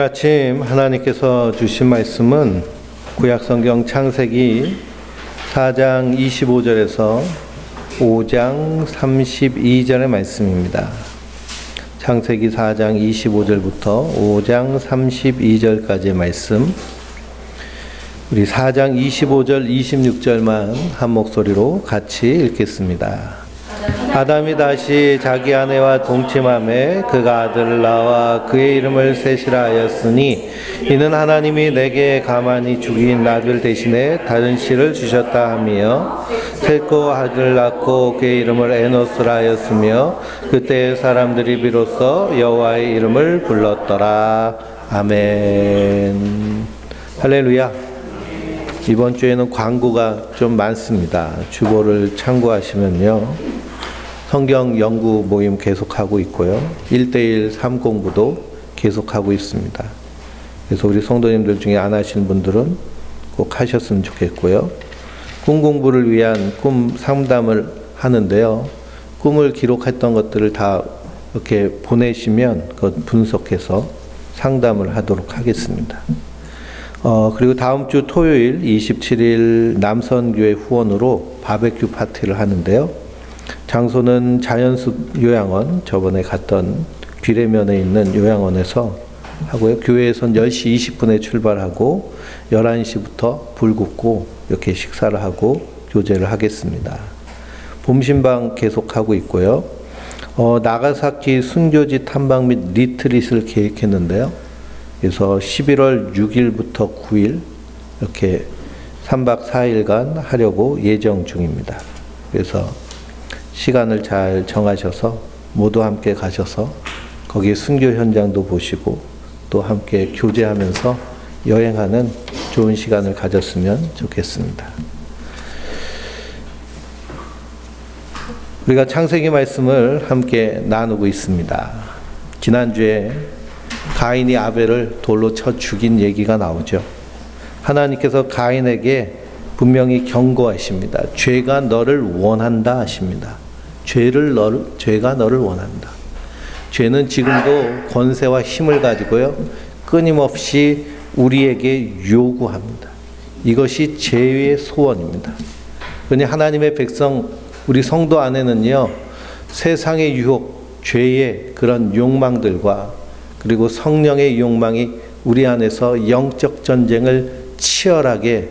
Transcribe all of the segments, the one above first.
아침 하나님께서 주신 말씀은 구약성경 창세기 4장 25절에서 5장 32절의 말씀입니다. 창세기 4장 25절부터 5장 32절까지의 말씀, 우리 4장 25절 26절만 한 목소리로 같이 읽겠습니다. 아담이 다시 자기 아내와 동침하매 그가 아들을 낳아 그의 이름을 셋이라 하였으니 이는 하나님이 내게 가만히 죽인 아들 대신에 다른 씨를 주셨다 하며 셋고 아들을 낳고 그의 이름을 에노스라 하였으며 그때 사람들이 비로소 여호와의 이름을 불렀더라. 아멘. 할렐루야. 이번 주에는 광고가 좀 많습니다. 주보를 참고하시면요, 성경 연구 모임 계속하고 있고요, 1:1 3공부도 계속하고 있습니다. 그래서 우리 성도님들 중에 안 하시는 분들은 꼭 하셨으면 좋겠고요. 꿈 공부를 위한 꿈 상담을 하는데요, 꿈을 기록했던 것들을 다 이렇게 보내시면 그것 분석해서 상담을 하도록 하겠습니다. 그리고 다음 주 토요일 27일 남선교회 후원으로 바베큐 파티를 하는데요, 장소는 자연숲 요양원, 저번에 갔던 귀례면에 있는 요양원에서 하고요. 교회에선 10시 20분에 출발하고 11시부터 불 굽고 이렇게 식사를 하고 교제를 하겠습니다. 봄신방 계속하고 있고요. 나가사키 순교지 탐방 및 리트릿을 계획했는데요. 그래서 11월 6일부터 9일 이렇게 3박 4일간 하려고 예정 중입니다. 그래서 시간을 잘 정하셔서 모두 함께 가셔서 거기 순교 현장도 보시고 또 함께 교제하면서 여행하는 좋은 시간을 가졌으면 좋겠습니다. 우리가 창세기 말씀을 함께 나누고 있습니다. 지난주에 가인이 아벨을 돌로 쳐 죽인 얘기가 나오죠. 하나님께서 가인에게 분명히 경고하십니다. 죄가 너를 원한다 하십니다. 죄가 너를 원한다. 죄는 지금도 권세와 힘을 가지고요, 끊임없이 우리에게 요구합니다. 이것이 죄의 소원입니다. 그러니 하나님의 백성, 우리 성도 안에는요, 세상의 유혹, 죄의 그런 욕망들과 그리고 성령의 욕망이 우리 안에서 영적 전쟁을 치열하게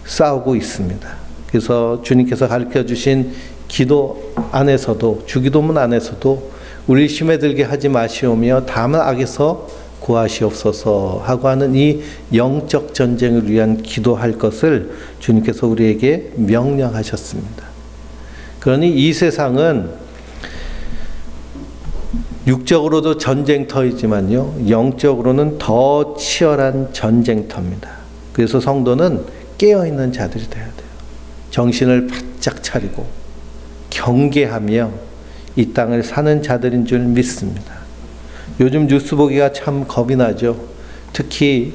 싸우고 있습니다. 그래서 주님께서 가르쳐 주신 기도 안에서도, 주기도문 안에서도 우리 심에 들게 하지 마시오며 다만 악에서 구하시옵소서 하고 하는 이 영적 전쟁을 위한 기도할 것을 주님께서 우리에게 명령하셨습니다. 그러니 이 세상은 육적으로도 전쟁터이지만요, 영적으로는 더 치열한 전쟁터입니다. 그래서 성도는 깨어있는 자들이 돼야 돼요. 정신을 바짝 차리고 경계하며 이 땅을 사는 자들인 줄 믿습니다. 요즘 뉴스 보기가 참 겁이 나죠. 특히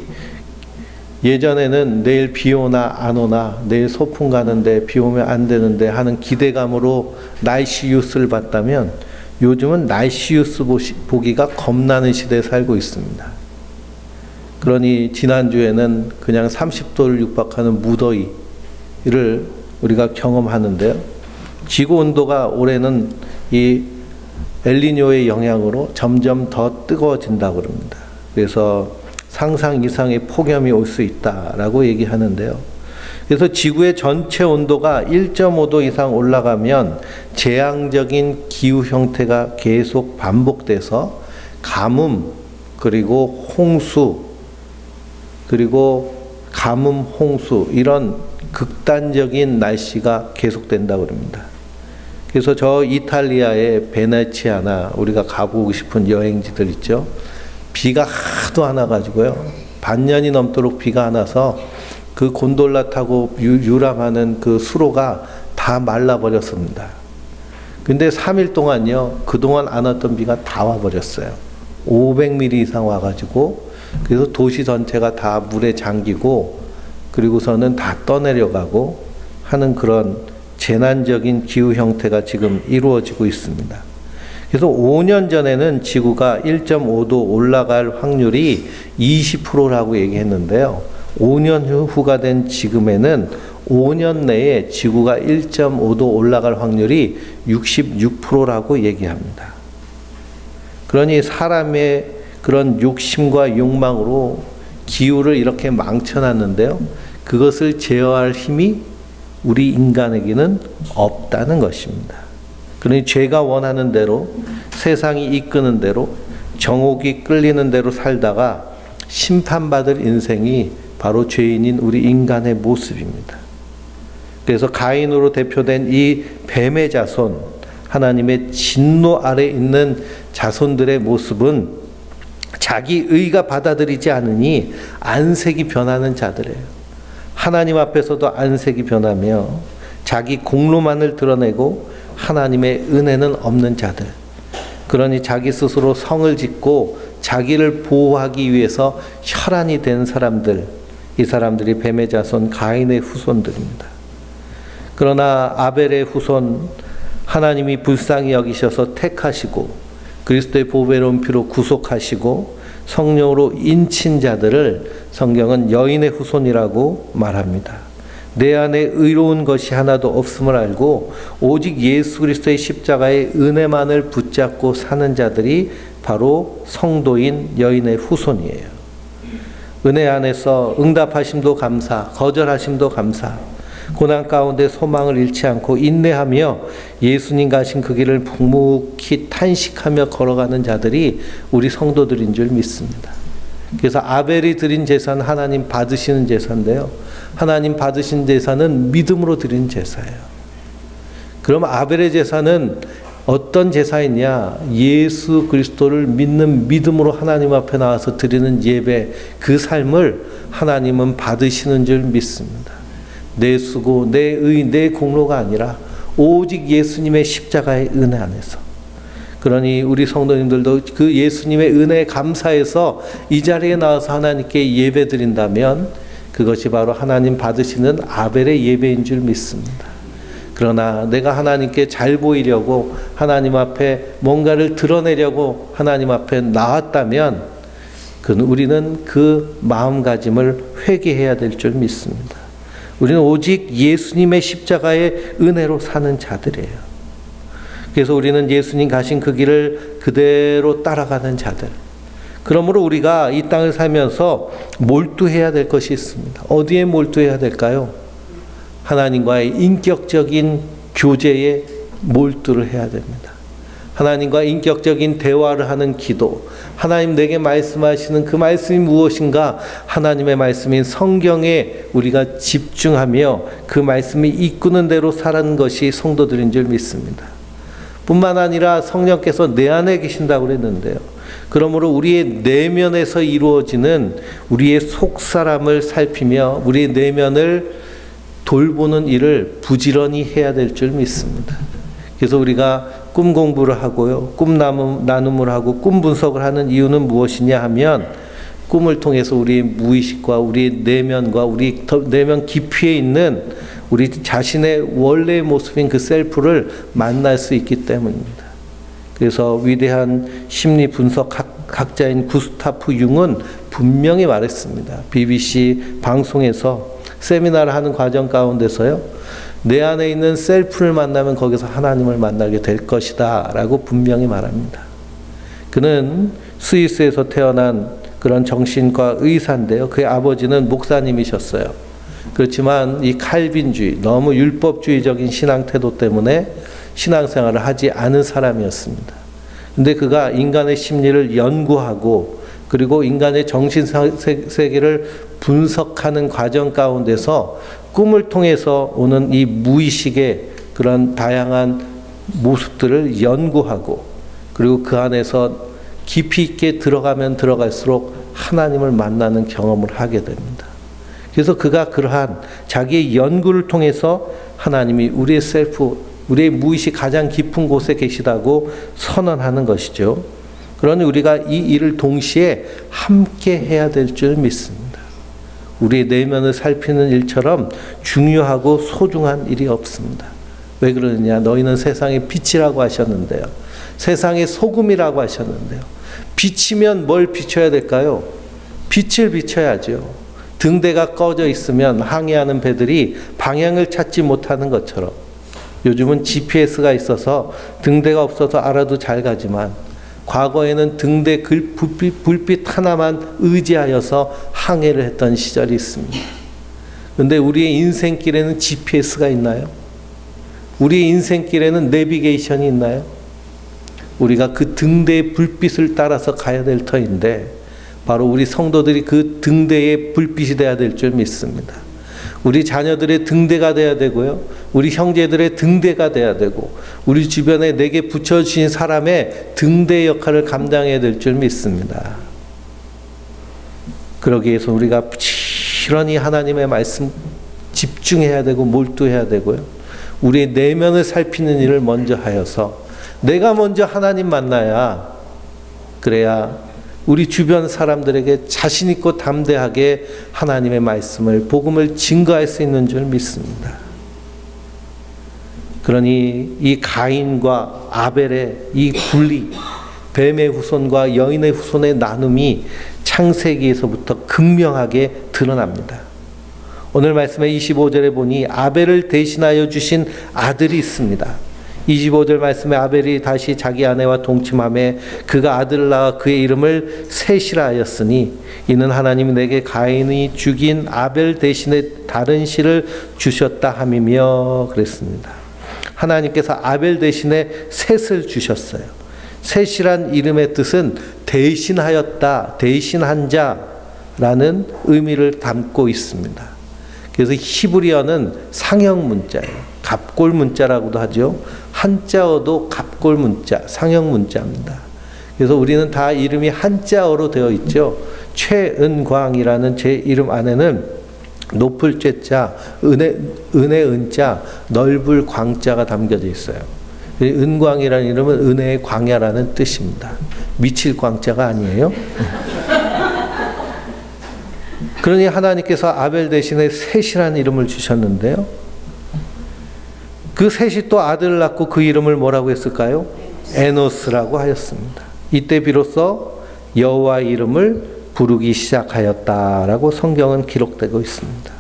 예전에는 내일 비 오나 안 오나, 내일 소풍 가는데 비 오면 안 되는데 하는 기대감으로 날씨 뉴스를 봤다면 요즘은 날씨 뉴스 보기가 겁나는 시대에 살고 있습니다. 그러니 지난주에는 그냥 30도를 육박하는 무더위를 우리가 경험하는데요, 지구 온도가 올해는 이 엘니뇨의 영향으로 점점 더 뜨거워진다고 그럽니다. 그래서 상상 이상의 폭염이 올 수 있다라고 얘기하는데요. 그래서 지구의 전체 온도가 1.5도 이상 올라가면 재앙적인 기후 형태가 계속 반복돼서 가뭄, 그리고 홍수, 그리고 가뭄, 홍수, 이런 극단적인 날씨가 계속된다고 그럽니다. 그래서 저 이탈리아의 베네치아나 우리가 가보고 싶은 여행지들 있죠. 비가 하도 안 와가지고요, 반년이 넘도록 비가 안 와서 그 곤돌라 타고 유람하는 그 수로가 다 말라버렸습니다. 근데 3일 동안요, 그동안 안 왔던 비가 다 와버렸어요. 500mm 이상 와가지고, 그래서 도시 전체가 다 물에 잠기고 그리고서는 다 떠내려가고 하는 그런 재난적인 기후 형태가 지금 이루어지고 있습니다. 그래서 5년 전에는 지구가 1.5도 올라갈 확률이 20%라고 얘기했는데요. 5년 후가 된 지금에는 5년 내에 지구가 1.5도 올라갈 확률이 66%라고 얘기합니다. 그러니 사람의 그런 욕심과 욕망으로 기후를 이렇게 망쳐놨는데요. 그것을 제어할 힘이 우리 인간에게는 없다는 것입니다. 그러니 죄가 원하는 대로, 세상이 이끄는 대로, 정욕이 끌리는 대로 살다가 심판받을 인생이 바로 죄인인 우리 인간의 모습입니다. 그래서 가인으로 대표된 이 뱀의 자손, 하나님의 진노 아래 있는 자손들의 모습은 자기 의가 받아들이지 않으니 안색이 변하는 자들이에요. 하나님 앞에서도 안색이 변하며 자기 공로만을 드러내고 하나님의 은혜는 없는 자들. 그러니 자기 스스로 성을 짓고 자기를 보호하기 위해서 혈안이 된 사람들, 이 사람들이 뱀의 자손 가인의 후손들입니다. 그러나 아벨의 후손, 하나님이 불쌍히 여기셔서 택하시고 그리스도의 보배로운 피로 구속하시고 성령으로 인친 자들을 성경은 여인의 후손이라고 말합니다. 내 안에 의로운 것이 하나도 없음을 알고 오직 예수 그리스도의 십자가의 은혜만을 붙잡고 사는 자들이 바로 성도인 여인의 후손이에요. 은혜 안에서 응답하심도 감사, 거절하심도 감사, 고난 가운데 소망을 잃지 않고 인내하며 예수님 가신 그 길을 묵묵히 탄식하며 걸어가는 자들이 우리 성도들인 줄 믿습니다. 그래서 아벨이 드린 제사는 하나님 받으시는 제사인데요. 하나님 받으신 제사는 믿음으로 드린 제사예요. 그럼 아벨의 제사는 어떤 제사이냐? 예수 그리스도를 믿는 믿음으로 하나님 앞에 나와서 드리는 예배, 그 삶을 하나님은 받으시는 줄 믿습니다. 내 수고, 내 의, 내 공로가 아니라 오직 예수님의 십자가의 은혜 안에서. 그러니 우리 성도님들도 그 예수님의 은혜에 감사해서 이 자리에 나와서 하나님께 예배 드린다면 그것이 바로 하나님 받으시는 아벨의 예배인 줄 믿습니다. 그러나 내가 하나님께 잘 보이려고 하나님 앞에 뭔가를 드러내려고 하나님 앞에 나왔다면 우리는 그 마음가짐을 회개해야 될 줄 믿습니다. 우리는 오직 예수님의 십자가의 은혜로 사는 자들이에요. 그래서 우리는 예수님 가신 그 길을 그대로 따라가는 자들. 그러므로 우리가 이 땅을 살면서 몰두해야 될 것이 있습니다. 어디에 몰두해야 될까요? 하나님과의 인격적인 교제에 몰두를 해야 됩니다. 하나님과 인격적인 대화를 하는 기도, 하나님 내게 말씀하시는 그 말씀이 무엇인가, 하나님의 말씀인 성경에 우리가 집중하며 그 말씀이 이끄는 대로 사는 것이 성도들인 줄 믿습니다. 뿐만 아니라 성령께서 내 안에 계신다고 그랬는데요. 그러므로 우리의 내면에서 이루어지는 우리의 속사람을 살피며 우리의 내면을 돌보는 일을 부지런히 해야 될 줄 믿습니다. 그래서 우리가 꿈 공부를 하고요, 꿈 나눔을 하고 꿈 분석을 하는 이유는 무엇이냐 하면 꿈을 통해서 우리의 무의식과 우리의 내면과 우리 내면 깊이에 있는 우리 자신의 원래의 모습인 그 셀프를 만날 수 있기 때문입니다. 그래서 위대한 심리 분석 학자인 구스타프 융은 분명히 말했습니다. BBC 방송에서 세미나를 하는 과정 가운데서요, 내 안에 있는 셀프를 만나면 거기서 하나님을 만나게 될 것이다 라고 분명히 말합니다. 그는 스위스에서 태어난 그런 정신과 의사인데요. 그의 아버지는 목사님이셨어요. 그렇지만 이 칼빈주의, 너무 율법주의적인 신앙 태도 때문에 신앙생활을 하지 않은 사람이었습니다. 근데 그가 인간의 심리를 연구하고 그리고 인간의 정신 세계를 분석하는 과정 가운데서 꿈을 통해서 오는 이 무의식의 그런 다양한 모습들을 연구하고 그리고 그 안에서 깊이 있게 들어가면 들어갈수록 하나님을 만나는 경험을 하게 됩니다. 그래서 그가 그러한 자기의 연구를 통해서 하나님이 우리의 셀프, 우리의 무의식 가장 깊은 곳에 계시다고 선언하는 것이죠. 그러니 우리가 이 일을 동시에 함께 해야 될 줄 믿습니다. 우리의 내면을 살피는 일처럼 중요하고 소중한 일이 없습니다. 왜 그러느냐? 너희는 세상의 빛이라고 하셨는데요. 세상의 소금이라고 하셨는데요. 비치면 뭘 비춰야 될까요? 빛을 비춰야죠. 등대가 꺼져 있으면 항해하는 배들이 방향을 찾지 못하는 것처럼 요즘은 GPS가 있어서 등대가 없어서 알아도 잘 가지만 과거에는 등대 불빛 하나만 의지하여서 항해를 했던 시절이 있습니다. 그런데 우리의 인생길에는 GPS가 있나요? 우리의 인생길에는 내비게이션이 있나요? 우리가 그 등대의 불빛을 따라서 가야 될 터인데 바로 우리 성도들이 그 등대의 불빛이 되어야 될 줄 믿습니다. 우리 자녀들의 등대가 되어야 되고요. 우리 형제들의 등대가 되어야 되고 우리 주변에 내게 붙여주신 사람의 등대 역할을 감당해야 될 줄 믿습니다. 그러기 위해서 우리가 부지런히 하나님의 말씀 집중해야 되고 몰두해야 되고요. 우리의 내면을 살피는 일을 먼저 하여서 내가 먼저 하나님 만나야 그래야 우리 주변 사람들에게 자신 있고 담대하게 하나님의 말씀을 복음을 증거할 수 있는 줄 믿습니다. 그러니 이 가인과 아벨의 이 분리, 뱀의 후손과 여인의 후손의 나눔이 창세기에서부터 극명하게 드러납니다. 오늘 말씀의 25절에 보니 아벨을 대신하여 주신 아들이 있습니다. 25절 말씀에 아벨이 다시 자기 아내와 동침하며 그가 아들을 낳아 그의 이름을 셋이라 하였으니 이는 하나님이 내게 가인이 죽인 아벨 대신에 다른 씨를 주셨다 함이며 그랬습니다. 하나님께서 아벨 대신에 셋을 주셨어요. 셋이란 이름의 뜻은 대신하였다, 대신한 자라는 의미를 담고 있습니다. 그래서 히브리어는 상형 문자예요. 갑골 문자라고도 하죠. 한자어도 갑골 문자, 상형 문자입니다. 그래서 우리는 다 이름이 한자어로 되어 있죠. 최은광이라는 제 이름 안에는 높을 쬐자, 은혜 은자, 넓을 광자가 담겨져 있어요. 은광이라는 이름은 은혜의 광야라는 뜻입니다. 미칠 광자가 아니에요. 그러니 하나님께서 아벨 대신에 셋이라는 이름을 주셨는데요. 그 셋이 또 아들을 낳고 그 이름을 뭐라고 했을까요? 에노스라고 하였습니다. 이때 비로소 여호와의 이름을 부르기 시작하였다라고 성경은 기록되고 있습니다.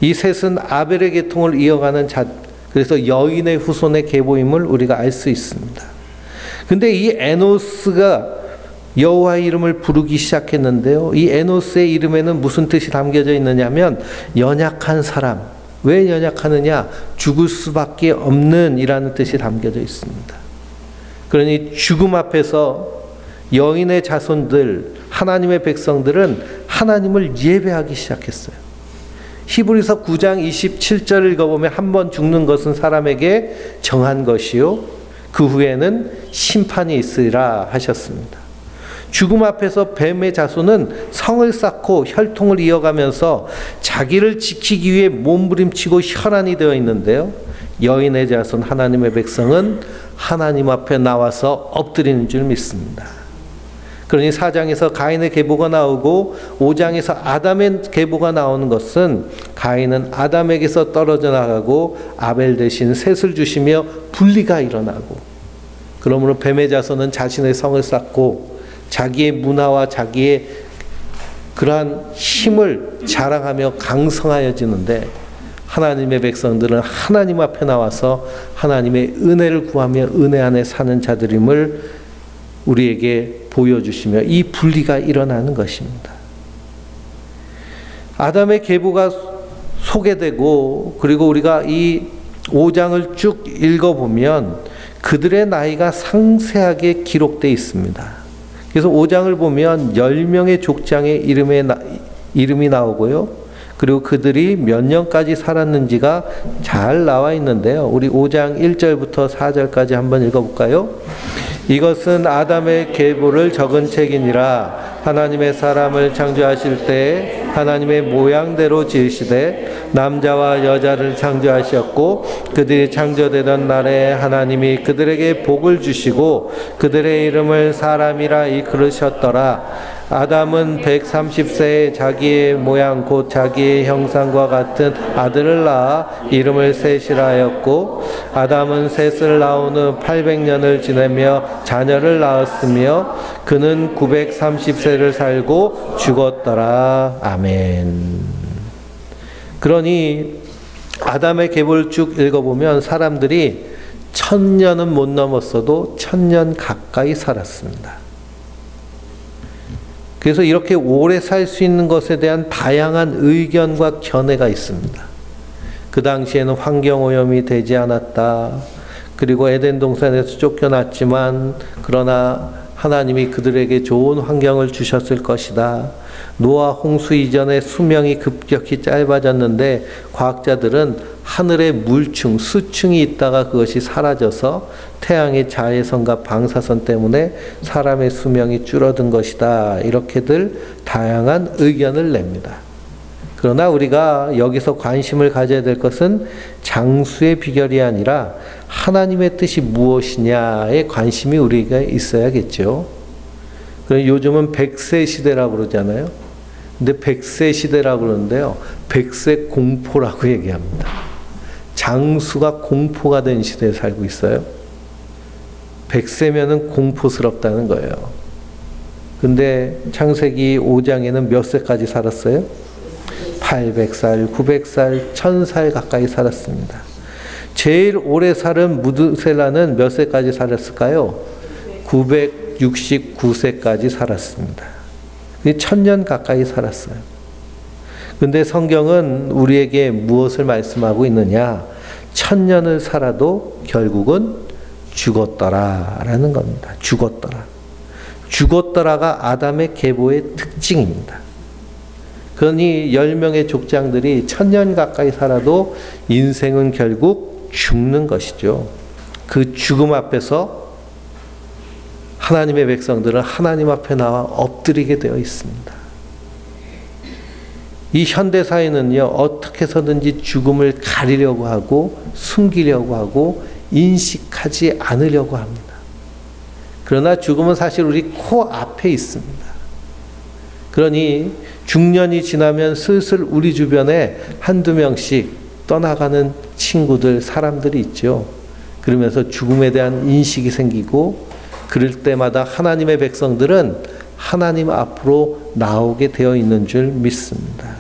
이 셋은 아벨의 계통을 이어가는 자, 그래서 여인의 후손의 계보임을 우리가 알 수 있습니다. 근데 이 에노스가 여호와의 이름을 부르기 시작했는데요. 이 에노스의 이름에는 무슨 뜻이 담겨져 있느냐면 연약한 사람. 왜 연약하느냐? 죽을 수밖에 없는 이라는 뜻이 담겨져 있습니다. 그러니 죽음 앞에서 여인의 자손들, 하나님의 백성들은 하나님을 예배하기 시작했어요. 히브리서 9장 27절을 읽어보면 한 번 죽는 것은 사람에게 정한 것이요 그 후에는 심판이 있으리라 하셨습니다. 죽음 앞에서 뱀의 자손은 성을 쌓고 혈통을 이어가면서 자기를 지키기 위해 몸부림치고 혈안이 되어 있는데요. 여인의 자손 하나님의 백성은 하나님 앞에 나와서 엎드리는 줄 믿습니다. 그러니 4장에서 가인의 계보가 나오고 5장에서 아담의 계보가 나오는 것은 가인은 아담에게서 떨어져 나가고 아벨 대신 셋을 주시며 분리가 일어나고 그러므로 뱀의 자손은 자신의 성을 쌓고 자기의 문화와 자기의 그러한 힘을 자랑하며 강성하여지는데 하나님의 백성들은 하나님 앞에 나와서 하나님의 은혜를 구하며 은혜 안에 사는 자들임을 우리에게 보여주시며 이 분리가 일어나는 것입니다. 아담의 계보가 소개되고 그리고 우리가 이 5장을 쭉 읽어보면 그들의 나이가 상세하게 기록되어 있습니다. 그래서 5장을 보면 10명의 족장의 이름이 나오고요. 그리고 그들이 몇 년까지 살았는지가 잘 나와 있는데요. 우리 5장 1절부터 4절까지 한번 읽어볼까요? 이것은 아담의 계보를 적은 책이니라. 하나님의 사람을 창조하실 때 하나님의 모양대로 지으시되 남자와 여자를 창조하셨고 그들이 창조되던 날에 하나님이 그들에게 복을 주시고 그들의 이름을 사람이라 이끌으셨더라. 아담은 130세에 자기의 모양 곧 자기의 형상과 같은 아들을 낳아 이름을 셋이라 하였고 아담은 셋을 낳은 후 800년을 지내며 자녀를 낳았으며 그는 930세를 살고 죽었더라. 아멘. 그러니 아담의 계보를 쭉 읽어보면 사람들이 1000년은 못 넘었어도 1000년 가까이 살았습니다. 그래서 이렇게 오래 살 수 있는 것에 대한 다양한 의견과 견해가 있습니다. 그 당시에는 환경오염이 되지 않았다. 그리고 에덴 동산에서 쫓겨났지만 그러나 하나님이 그들에게 좋은 환경을 주셨을 것이다. 노아 홍수 이전에 수명이 급격히 짧아졌는데 과학자들은 하늘에 물층, 수층이 있다가 그것이 사라져서 태양의 자외선과 방사선 때문에 사람의 수명이 줄어든 것이다. 이렇게들 다양한 의견을 냅니다. 그러나 우리가 여기서 관심을 가져야 될 것은 장수의 비결이 아니라 하나님의 뜻이 무엇이냐에 관심이 우리가 있어야겠죠. 요즘은 100세 시대라고 그러잖아요. 근데 100세 시대라고 그러는데요. 100세 공포라고 얘기합니다. 장수가 공포가 된 시대에 살고 있어요. 100세면은 공포스럽다는 거예요. 근데 창세기 5장에는 몇 세까지 살았어요? 800살, 900살, 1000살 가까이 살았습니다. 제일 오래 살은 무드셀라는 몇 세까지 살았을까요? 969세까지 살았습니다. 1000년 가까이 살았어요. 근데 성경은 우리에게 무엇을 말씀하고 있느냐? 1000년을 살아도 결국은 죽었더라라는 겁니다. 죽었더라. 죽었더라가 아담의 계보의 특징입니다. 그러니 10명의 족장들이 1000년 가까이 살아도 인생은 결국 죽는 것이죠. 그 죽음 앞에서 하나님의 백성들은 하나님 앞에 나와 엎드리게 되어 있습니다. 이 현대사회는요, 어떻게 해서든지 죽음을 가리려고 하고 숨기려고 하고 인식하지 않으려고 합니다. 그러나 죽음은 사실 우리 코앞에 있습니다. 그러니 중년이 지나면 슬슬 우리 주변에 한두 명씩 떠나가는 친구들, 사람들이 있죠. 그러면서 죽음에 대한 인식이 생기고 그럴 때마다 하나님의 백성들은 하나님 앞으로 나오게 되어 있는 줄 믿습니다.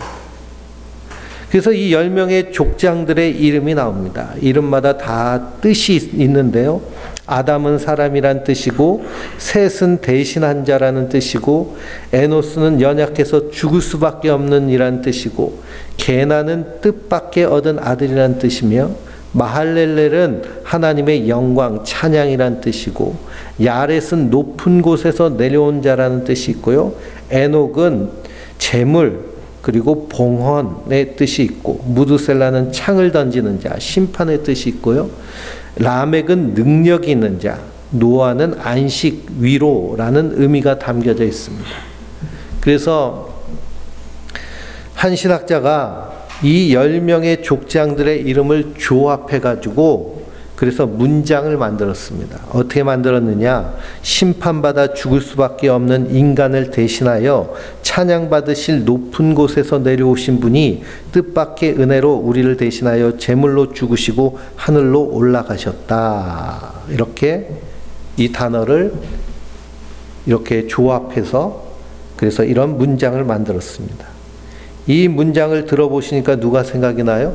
그래서 이 10명의 족장들의 이름이 나옵니다. 이름마다 다 뜻이 있는데요. 아담은 사람이란 뜻이고 셋은 대신한 자라는 뜻이고 에노스는 연약해서 죽을 수밖에 없는 이란 뜻이고 게나는 뜻밖에 얻은 아들이란 뜻이며 마할렐렐은 하나님의 영광, 찬양이란 뜻이고 야렛은 높은 곳에서 내려온 자라는 뜻이 있고요. 에녹은 재물 그리고 봉헌의 뜻이 있고 무드셀라는 창을 던지는 자, 심판의 뜻이 있고요. 라멕은 능력이 있는 자, 노아는 안식, 위로라는 의미가 담겨져 있습니다. 그래서 한 신학자가 이 10명의 족장들의 이름을 조합해가지고 그래서 문장을 만들었습니다. 어떻게 만들었느냐? 심판받아 죽을 수밖에 없는 인간을 대신하여 찬양받으실 높은 곳에서 내려오신 분이 뜻밖의 은혜로 우리를 대신하여 제물로 죽으시고 하늘로 올라가셨다. 이렇게 이 단어를 이렇게 조합해서 그래서 이런 문장을 만들었습니다. 이 문장을 들어보시니까 누가 생각이 나요?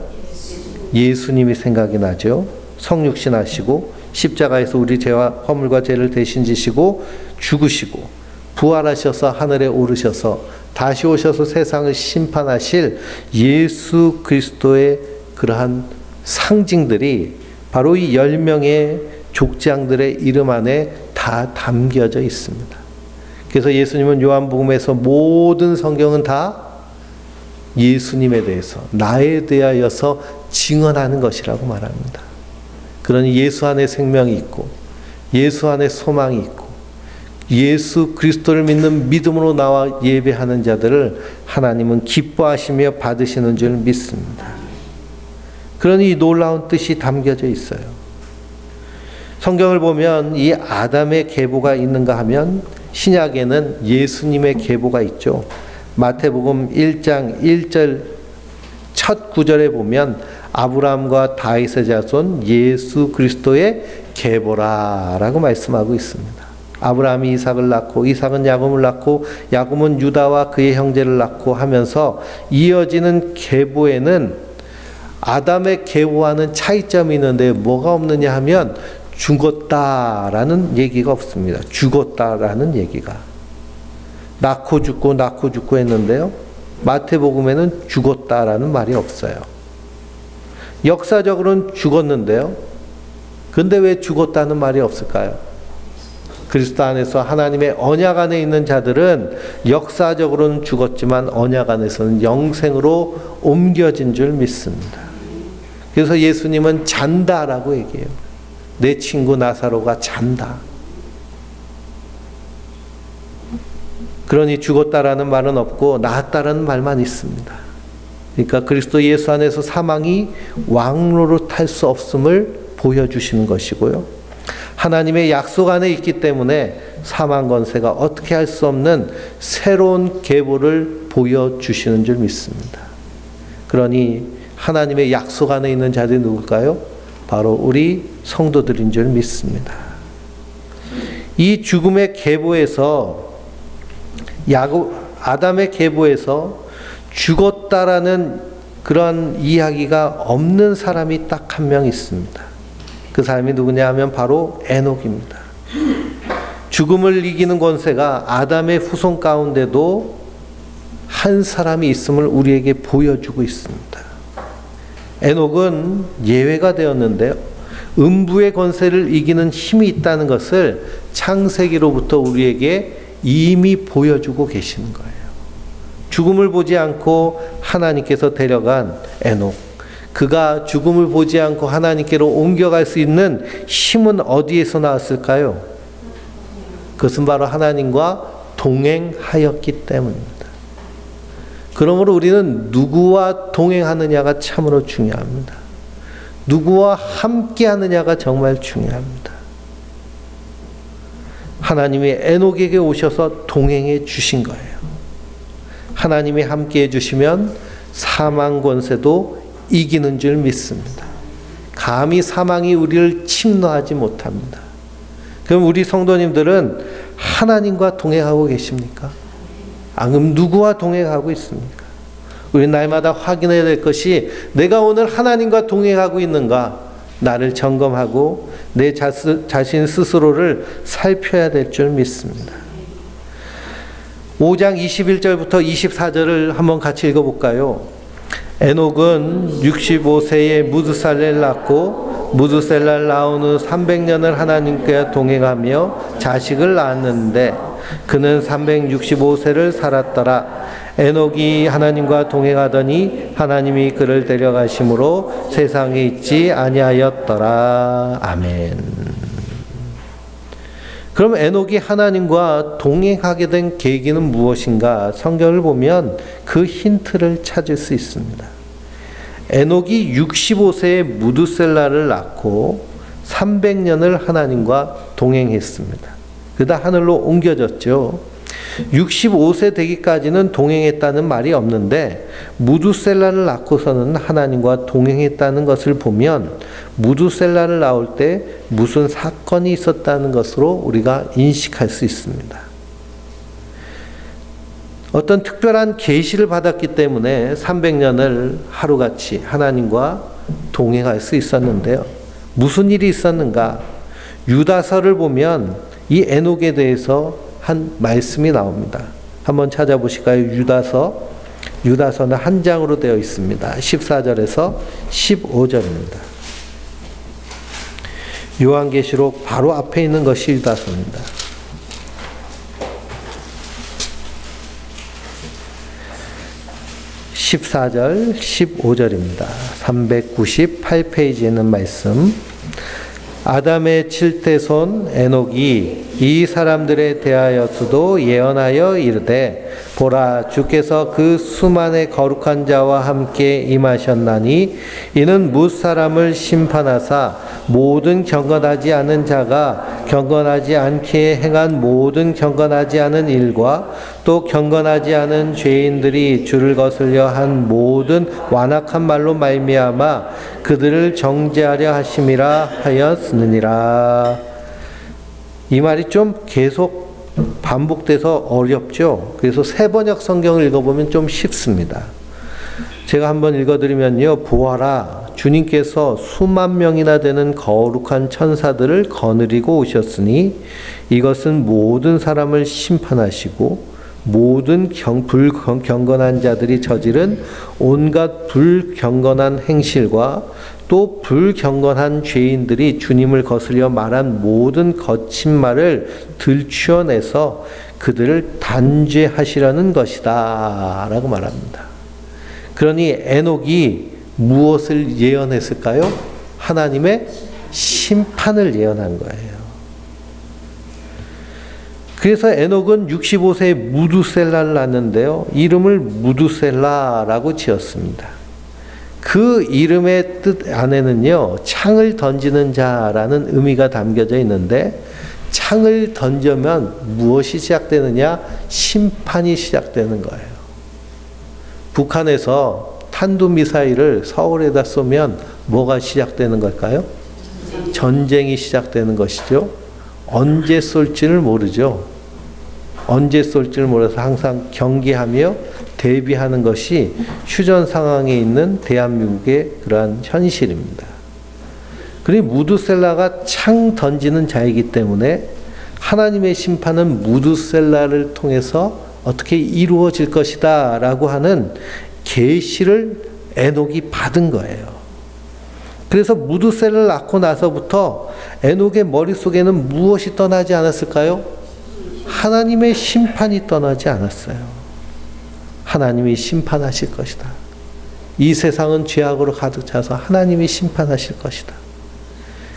예수님이 생각이 나죠. 성육신 하시고 십자가에서 우리 죄와 허물과 죄를 대신 지시고 죽으시고 부활하셔서 하늘에 오르셔서 다시 오셔서 세상을 심판하실 예수 그리스도의 그러한 상징들이 바로 이 10명의 족장들의 이름 안에 다 담겨져 있습니다. 그래서 예수님은 요한복음에서 모든 성경은 다 예수님에 대해서 나에 대하여서 증언하는 것이라고 말합니다. 그러니 예수 안에 생명이 있고 예수 안에 소망이 있고 예수 그리스도를 믿는 믿음으로 나와 예배하는 자들을 하나님은 기뻐하시며 받으시는 줄 믿습니다. 그러니 이 놀라운 뜻이 담겨져 있어요. 성경을 보면 이 아담의 계보가 있는가 하면 신약에는 예수님의 계보가 있죠. 마태복음 1장 1절 첫 구절에 보면 아브라함과 다윗의 자손 예수 그리스도의 계보라라고 말씀하고 있습니다. 아브라함이 이삭을 낳고 이삭은 야곱을 낳고 야곱은 유다와 그의 형제를 낳고 하면서 이어지는 계보에는 아담의 계보와는 차이점이 있는데 뭐가 없느냐 하면 죽었다라는 얘기가 없습니다. 죽었다라는 얘기가. 낳고 죽고 했는데요. 마태복음에는 죽었다라는 말이 없어요. 역사적으로는 죽었는데요. 근데 왜 죽었다는 말이 없을까요? 그리스도 안에서 하나님의 언약 안에 있는 자들은 역사적으로는 죽었지만 언약 안에서는 영생으로 옮겨진 줄 믿습니다. 그래서 예수님은 잔다라고 얘기해요. 내 친구 나사로가 잔다. 그러니 죽었다라는 말은 없고 나았다라는 말만 있습니다. 그러니까 그리스도 예수 안에서 사망이 왕노릇 할 수 없음을 보여주시는 것이고요. 하나님의 약속 안에 있기 때문에 사망 권세가 어떻게 할 수 없는 새로운 계보를 보여주시는 줄 믿습니다. 그러니 하나님의 약속 안에 있는 자들이 누굴까요? 바로 우리 성도들인 줄 믿습니다. 이 죽음의 계보에서 아담의 계보에서 죽었다라는 그런 이야기가 없는 사람이 딱 한 명 있습니다. 그 사람이 누구냐 하면 바로 에녹입니다. 죽음을 이기는 권세가 아담의 후손 가운데도 한 사람이 있음을 우리에게 보여주고 있습니다. 에녹은 예외가 되었는데요. 음부의 권세를 이기는 힘이 있다는 것을 창세기로부터 우리에게 이미 보여주고 계시는 거예요. 죽음을 보지 않고 하나님께서 데려간 에녹. 그가 죽음을 보지 않고 하나님께로 옮겨갈 수 있는 힘은 어디에서 나왔을까요? 그것은 바로 하나님과 동행하였기 때문입니다. 그러므로 우리는 누구와 동행하느냐가 참으로 중요합니다. 누구와 함께 하느냐가 정말 중요합니다. 하나님이 에녹에게 오셔서 동행해 주신 거예요. 하나님이 함께 해주시면 사망 권세도 이기는 줄 믿습니다. 감히 사망이 우리를 침노하지 못합니다. 그럼 우리 성도님들은 하나님과 동행하고 계십니까? 그럼 누구와 동행하고 있습니까? 우리 날마다 확인해야 될 것이 내가 오늘 하나님과 동행하고 있는가? 나를 점검하고 내 자신 스스로를 살펴야 될 줄 믿습니다. 5장 21절부터 24절을 한번 같이 읽어볼까요? 에녹은 65세에 무드살렐을 낳고 무드살렐 낳은 후 300년을 하나님께 동행하며 자식을 낳았는데 그는 365세를 살았더라. 에녹이 하나님과 동행하더니 하나님이 그를 데려가심으로 세상에 있지 아니하였더라. 아멘. 그럼 에녹이 하나님과 동행하게 된 계기는 무엇인가? 성경을 보면 그 힌트를 찾을 수 있습니다. 에녹이 65세에 무드셀라를 낳고 300년을 하나님과 동행했습니다. 그러다 하늘로 옮겨졌죠. 65세 되기까지는 동행했다는 말이 없는데 무두셀라를 낳고서는 하나님과 동행했다는 것을 보면 무두셀라를 낳을 때 무슨 사건이 있었다는 것으로 우리가 인식할 수 있습니다. 어떤 특별한 계시를 받았기 때문에 300년을 하루같이 하나님과 동행할 수 있었는데요. 무슨 일이 있었는가? 유다서를 보면 이 에녹에 대해서 한 말씀이 나옵니다. 한번 찾아보실까요? 유다서는 한 장으로 되어 있습니다. 14절에서 15절입니다. 요한계시록 바로 앞에 있는 것이 유다서입니다. 14절, 15절입니다. 398페이지에 있는 말씀. 아담의 7대손 에녹이 이 사람들에 대하여서도 예언하여 이르되 보라, 주께서 그 수만의 거룩한 자와 함께 임하셨나니 이는 뭇사람을 심판하사 모든 경건하지 않은 자가 경건하지 않게 행한 모든 경건하지 않은 일과 또 경건하지 않은 죄인들이 주를 거슬려 한 모든 완악한 말로 말미암아 그들을 정죄하려 하심이라 하였느니라. 이 말이 좀 계속 반복돼서 어렵죠. 그래서 세번역 성경을 읽어보면 좀 쉽습니다. 제가 한번 읽어드리면요. 보아라, 주님께서 수만 명이나 되는 거룩한 천사들을 거느리고 오셨으니 이것은 모든 사람을 심판하시고 모든 불경건한 자들이 저지른 온갖 불경건한 행실과 또 불경건한 죄인들이 주님을 거슬려 말한 모든 거친 말을 들추어내서 그들을 단죄하시려는 것이다 라고 말합니다. 그러니 에녹이 무엇을 예언했을까요? 하나님의 심판을 예언한 거예요. 그래서 에녹은 65세에 무두셀라를 낳았는데요. 이름을 무두셀라라고 지었습니다. 그 이름의 뜻 안에는요, 창을 던지는 자라는 의미가 담겨져 있는데, 창을 던지면 무엇이 시작되느냐? 심판이 시작되는 거예요. 북한에서 탄도미사일을 서울에다 쏘면 뭐가 시작되는 걸까요? 전쟁이 시작되는 것이죠. 언제 쏠지를 모르죠. 언제 쏠지를 몰라서 항상 경계하며 대비하는 것이 휴전 상황에 있는 대한민국의 그러한 현실입니다. 그리고 무두셀라가 창 던지는 자이기 때문에 하나님의 심판은 무두셀라를 통해서 어떻게 이루어질 것이다 라고 하는 계시를 에녹이 받은 거예요. 그래서 무두셀라를 낳고 나서부터 에녹의 머릿속에는 무엇이 떠나지 않았을까요? 하나님의 심판이 떠나지 않았어요. 하나님이 심판하실 것이다. 이 세상은 죄악으로 가득 차서 하나님이 심판하실 것이다.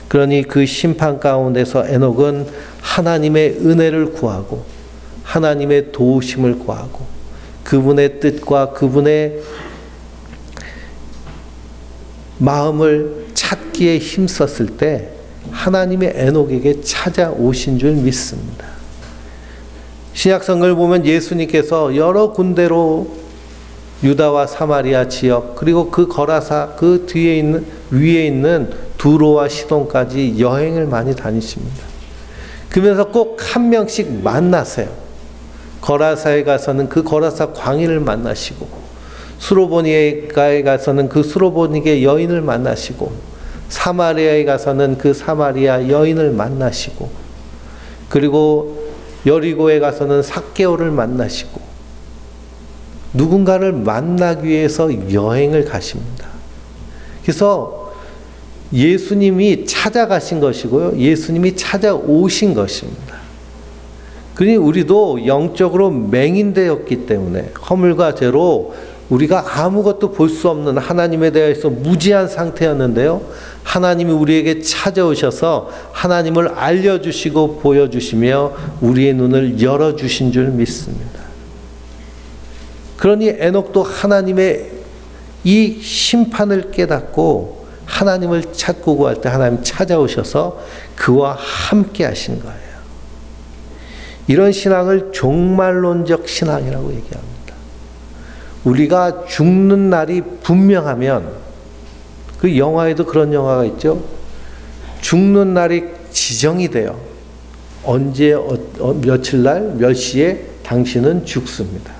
그러니 그 심판 가운데서 에녹은 하나님의 은혜를 구하고 하나님의 도우심을 구하고 그분의 뜻과 그분의 마음을 찾기에 힘썼을 때 하나님의 에녹에게 찾아오신 줄 믿습니다. 신약성경을 보면 예수님께서 여러 군데로 유다와 사마리아 지역 그리고 그 거라사 그 뒤에 있는 위에 있는 두로와 시돈까지 여행을 많이 다니십니다. 그러면서 꼭 한 명씩 만나세요. 거라사에 가서는 그 거라사 광인을 만나시고 수로보니아에 가서는 그 수로보니게 여인을 만나시고 사마리아에 가서는 그 사마리아 여인을 만나시고 그리고 여리고에 가서는 삭개오를 만나시고 누군가를 만나기 위해서 여행을 가십니다. 그래서 예수님이 찾아가신 것이고요. 예수님이 찾아오신 것입니다. 그러니 우리도 영적으로 맹인되었기 때문에 허물과 죄로 우리가 아무것도 볼 수 없는 하나님에 대해서 무지한 상태였는데요. 하나님이 우리에게 찾아오셔서 하나님을 알려주시고 보여주시며 우리의 눈을 열어주신 줄 믿습니다. 그러니 에녹도 하나님의 이 심판을 깨닫고 하나님을 찾고 구할 때 하나님 찾아오셔서 그와 함께 하신 거예요. 이런 신앙을 종말론적 신앙이라고 얘기합니다. 우리가 죽는 날이 분명하면 그 영화에도 그런 영화가 있죠. 죽는 날이 지정이 돼요. 언제 며칠 날 몇 시에 당신은 죽습니다.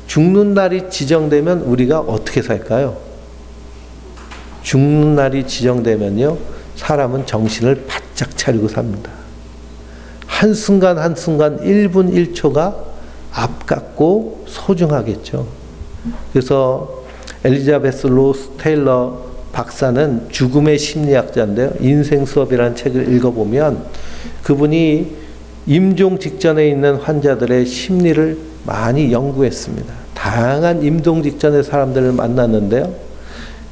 죽는 날이 지정되면 우리가 어떻게 살까요? 죽는 날이 지정되면요. 사람은 정신을 바짝 차리고 삽니다. 한순간 한순간 1분 1초가 아깝고 소중하겠죠. 그래서 엘리자베스 로스 테일러 박사는 죽음의 심리학자인데요. 인생 수업이라는 책을 읽어보면 그분이 임종 직전에 있는 환자들의 심리를 많이 연구했습니다. 다양한 임종 직전의 사람들을 만났는데요.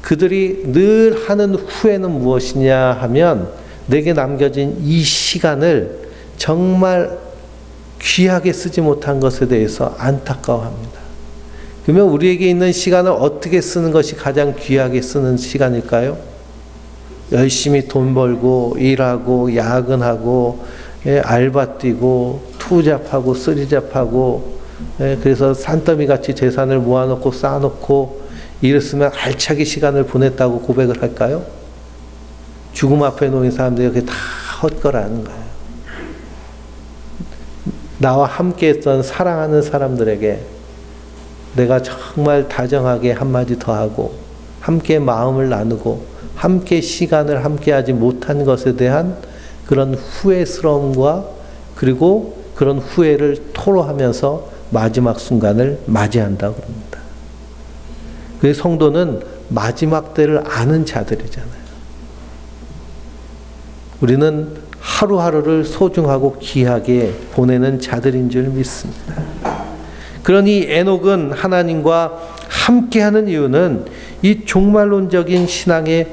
그들이 늘 하는 후회는 무엇이냐 하면 내게 남겨진 이 시간을 정말 귀하게 쓰지 못한 것에 대해서 안타까워합니다. 그러면 우리에게 있는 시간을 어떻게 쓰는 것이 가장 귀하게 쓰는 시간일까요? 열심히 돈 벌고 일하고 야근하고 알바 뛰고 투잡하고 쓰리잡하고 그래서 산더미같이 재산을 모아놓고 쌓아놓고 이랬으면 알차게 시간을 보냈다고 고백을 할까요? 죽음 앞에 놓인 사람들이 그게 다 헛거라는 거예요. 나와 함께 했던 사랑하는 사람들에게 내가 정말 다정하게 한마디 더 하고 함께 마음을 나누고 함께 시간을 함께하지 못한 것에 대한 그런 후회스러움과 그리고 그런 후회를 토로하면서 마지막 순간을 맞이한다고 합니다. 그 성도는 마지막 때를 아는 자들이잖아요. 우리는 하루하루를 소중하고 귀하게 보내는 자들인 줄 믿습니다. 그러니 에녹은 하나님과 함께하는 이유는 이 종말론적인 신앙에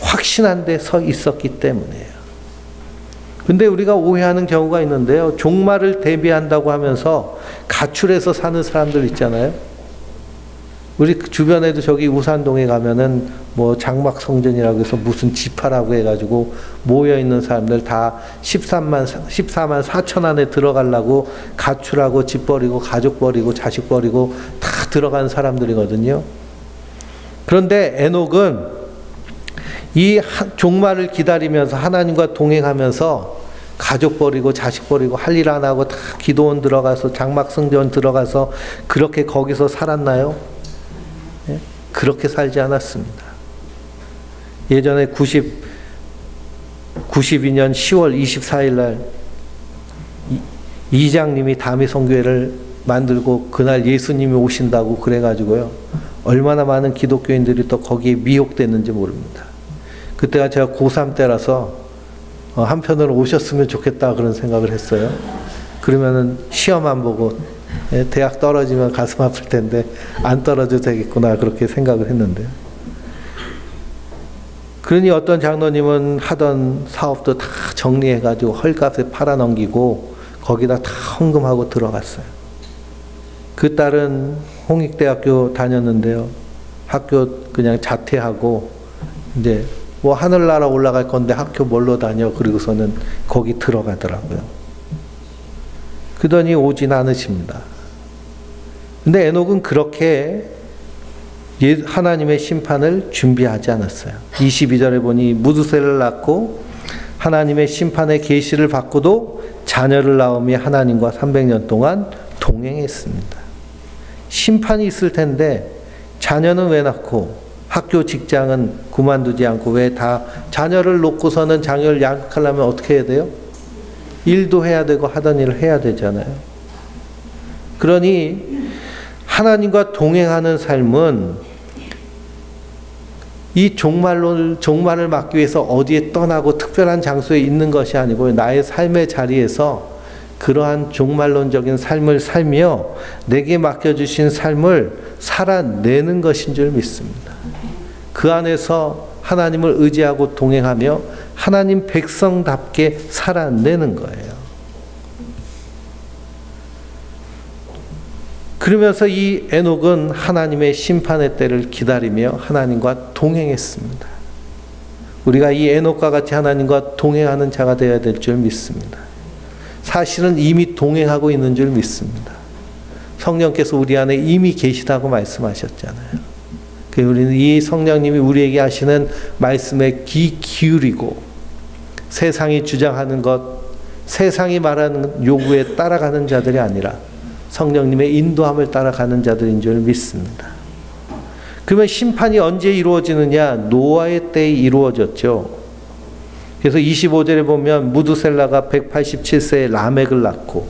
확신한 데 서 있었기 때문이에요. 근데 우리가 오해하는 경우가 있는데요. 종말을 대비한다고 하면서 가출해서 사는 사람들 있잖아요. 우리 주변에도 저기 우산동에 가면은 뭐 장막성전이라고 해서 무슨 지파라고 해가지고 모여있는 사람들 다 14만 4천 안에 들어가려고 가출하고 집 버리고 가족 버리고 자식 버리고 다 들어간 사람들이거든요. 그런데 에녹은 이 종말을 기다리면서 하나님과 동행하면서 가족 버리고 자식 버리고 할 일 안 하고 다 기도원 들어가서 장막성전 들어가서 그렇게 거기서 살았나요? 예? 그렇게 살지 않았습니다. 예전에 92년 10월 24일 날 이장님이 다미성교회를 만들고 그날 예수님이 오신다고 그래가지고요. 얼마나 많은 기독교인들이 또 거기에 미혹됐는지 모릅니다. 그때가 제가 고3 때라서 한편으로 오셨으면 좋겠다 그런 생각을 했어요. 그러면은 시험 안 보고 대학 떨어지면 가슴 아플 텐데 안 떨어져도 되겠구나 그렇게 생각을 했는데, 그러니 어떤 장로님은 하던 사업도 다 정리해가지고 헐값에 팔아넘기고 거기다 다 헌금하고 들어갔어요. 그 딸은 홍익대학교 다녔는데요. 학교 그냥 자퇴하고 이제 뭐 하늘나라 올라갈 건데 학교 뭘로 다녀 그러고서는 거기 들어가더라고요. 그러더니 오진 않으십니다. 근데 에녹은 그렇게 하나님의 심판을 준비하지 않았어요. 22절에 보니 무두셀을 낳고 하나님의 심판의 계시를 받고도 자녀를 낳으며 하나님과 300년 동안 동행했습니다. 심판이 있을 텐데 자녀는 왜 낳고 학교 직장은 그만두지 않고 왜 다 자녀를 놓고서는 자녀를 양육하려면 어떻게 해야 돼요? 일도 해야 되고 하던 일을 해야 되잖아요. 그러니 하나님과 동행하는 삶은 이 종말을 막기 위해서 어디에 떠나고 특별한 장소에 있는 것이 아니고 나의 삶의 자리에서 그러한 종말론적인 삶을 살며 내게 맡겨주신 삶을 살아내는 것인 줄 믿습니다. 그 안에서 하나님을 의지하고 동행하며 하나님 백성답게 살아내는 거예요. 그러면서 이 에녹은 하나님의 심판의 때를 기다리며 하나님과 동행했습니다. 우리가 이 에녹과 같이 하나님과 동행하는 자가 되어야 될 줄 믿습니다. 사실은 이미 동행하고 있는 줄 믿습니다. 성령께서 우리 안에 이미 계시다고 말씀하셨잖아요. 우리는 이 성령님이 우리에게 하시는 말씀에 귀 기울이고 세상이 주장하는 것, 세상이 말하는 요구에 따라가는 자들이 아니라 성령님의 인도함을 따라가는 자들인 줄 믿습니다. 그러면 심판이 언제 이루어지느냐? 노아의 때에 이루어졌죠. 그래서 25절에 보면 무두셀라가 187세에 라멕을 낳고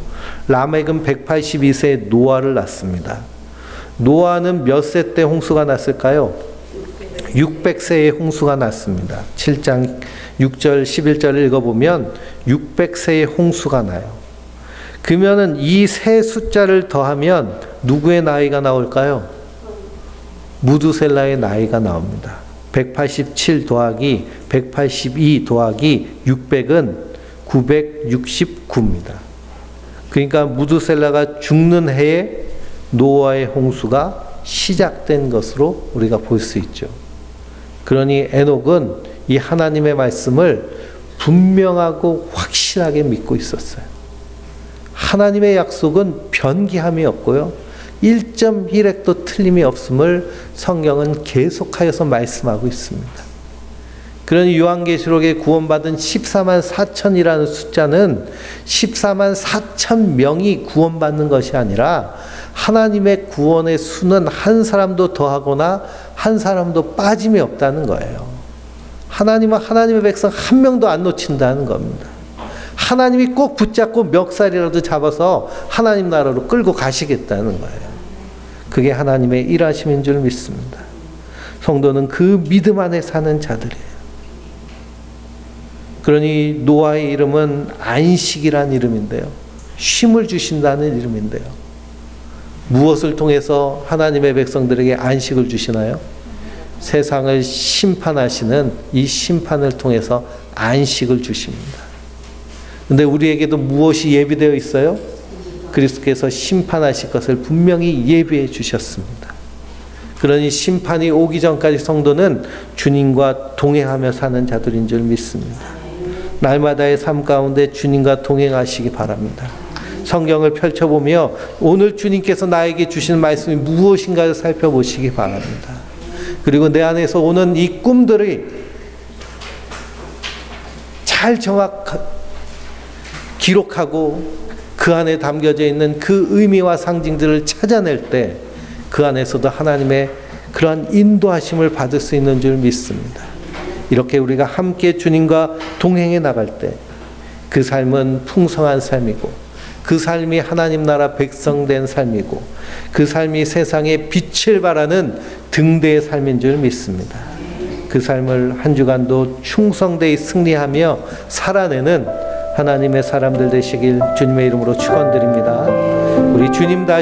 라멕은 182세에 노아를 낳습니다. 노아는 몇 세 때 홍수가 났을까요? 600세에 홍수가 났습니다. 7장 6절 11절을 읽어보면 600세에 홍수가 나요. 그러면은 이 세 숫자를 더하면 누구의 나이가 나올까요? 무두셀라의 나이가 나옵니다. 187 더하기 182 더하기 600은 969입니다. 그러니까 무드셀라가 죽는 해에 노아의 홍수가 시작된 것으로 우리가 볼 수 있죠. 그러니 에녹은 이 하나님의 말씀을 분명하고 확실하게 믿고 있었어요. 하나님의 약속은 변기함이 없고요. 1.1획도 틀림이 없음을 성경은 계속하여서 말씀하고 있습니다. 그러니 요한계시록에 구원받은 14만 4천이라는 숫자는 14만 4천 명이 구원받는 것이 아니라 하나님의 구원의 수는 한 사람도 더하거나 한 사람도 빠짐이 없다는 거예요. 하나님은 하나님의 백성 한 명도 안 놓친다는 겁니다. 하나님이 꼭 붙잡고 멱살이라도 잡아서 하나님 나라로 끌고 가시겠다는 거예요. 그게 하나님의 일하심인 줄 믿습니다. 성도는 그 믿음 안에 사는 자들이에요. 그러니 노아의 이름은 안식이라는 이름인데요. 쉼을 주신다는 이름인데요. 무엇을 통해서 하나님의 백성들에게 안식을 주시나요? 세상을 심판하시는 이 심판을 통해서 안식을 주십니다. 근데 우리에게도 무엇이 예비되어 있어요? 그리스도께서 심판하실 것을 분명히 예비해 주셨습니다. 그러니 심판이 오기 전까지 성도는 주님과 동행하며 사는 자들인 줄 믿습니다. 날마다의 삶 가운데 주님과 동행하시기 바랍니다. 성경을 펼쳐보며 오늘 주님께서 나에게 주시는 말씀이 무엇인가를 살펴보시기 바랍니다. 그리고 내 안에서 오는 이 꿈들이 잘 기록하고 그 안에 담겨져 있는 그 의미와 상징들을 찾아낼 때 그 안에서도 하나님의 그러한 인도하심을 받을 수 있는 줄 믿습니다. 이렇게 우리가 함께 주님과 동행해 나갈 때 그 삶은 풍성한 삶이고 그 삶이 하나님 나라 백성된 삶이고 그 삶이 세상에 빛을 발하는 등대의 삶인 줄 믿습니다. 그 삶을 한 주간도 충성되이 승리하며 살아내는 하나님의 사람들 되시길 주님의 이름으로 축원드립니다. 우리 주님 다